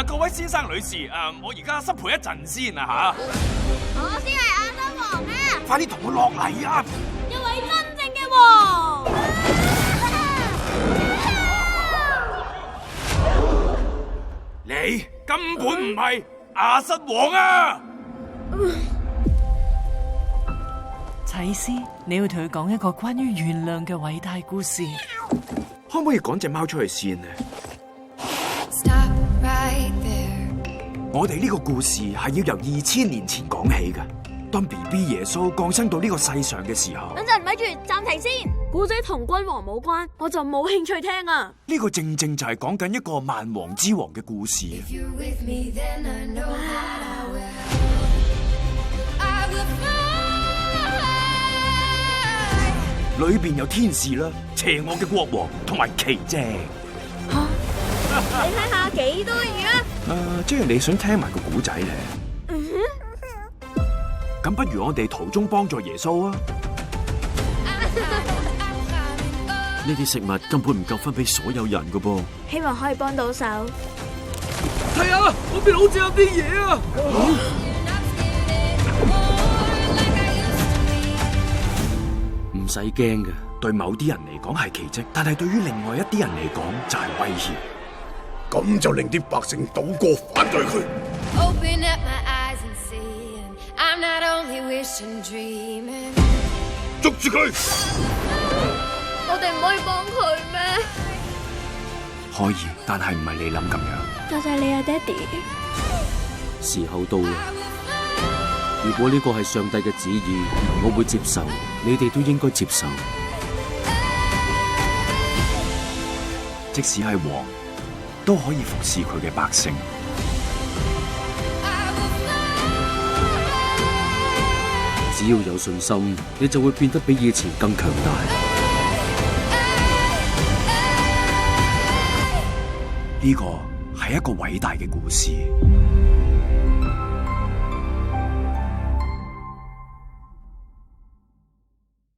各位先生女士，我而家失陪一陣先啊我先係亞瑟王啊！快啲同我落嚟啊！一位真正嘅王。你根本唔係亞瑟王啊！齊斯，你要同佢講一個關於原諒嘅偉大故事。可唔可以趕隻貓出去先啊？ Stop right there. 我哋呢個故事係要由2000年前講起嘅。當 BB 耶穌降生到呢個世上嘅時候，等陣，咪住，暫停先。故仔同君王冇關，我就冇興趣聽啊。呢個正正就係講緊一個萬王之王嘅故事。 If you're with me, then I know that I will. I will fly. 裏邊有天使啦、邪惡嘅國王同埋奇蹟。你睇下幾多魚啊！即係你想聽埋個古仔咧？咁不如我哋途中幫助耶穌啊！呢啲食物根本唔夠分俾所有人噶噃。希望可以幫到手。係啊，嗰邊好似有啲嘢啊！唔使驚嘅，對某啲人嚟講係奇蹟，但係對於另外一啲人嚟講就係威脅。咁就令啲百姓倒過反對佢。 Open up my eyes and see. And I'm not only wishing, dreaming. 捉住佢！我哋唔可以幫佢咩？可以，但係唔係你諗咁樣。多謝你啊，爹哋。時候到啦。如果呢個係上帝嘅旨意，我會接受，你哋都應該接受。即使係王，都可以服侍佢嘅百姓。只要有信心，你就會變得比以前更強大。呢個係一個偉大嘅故事。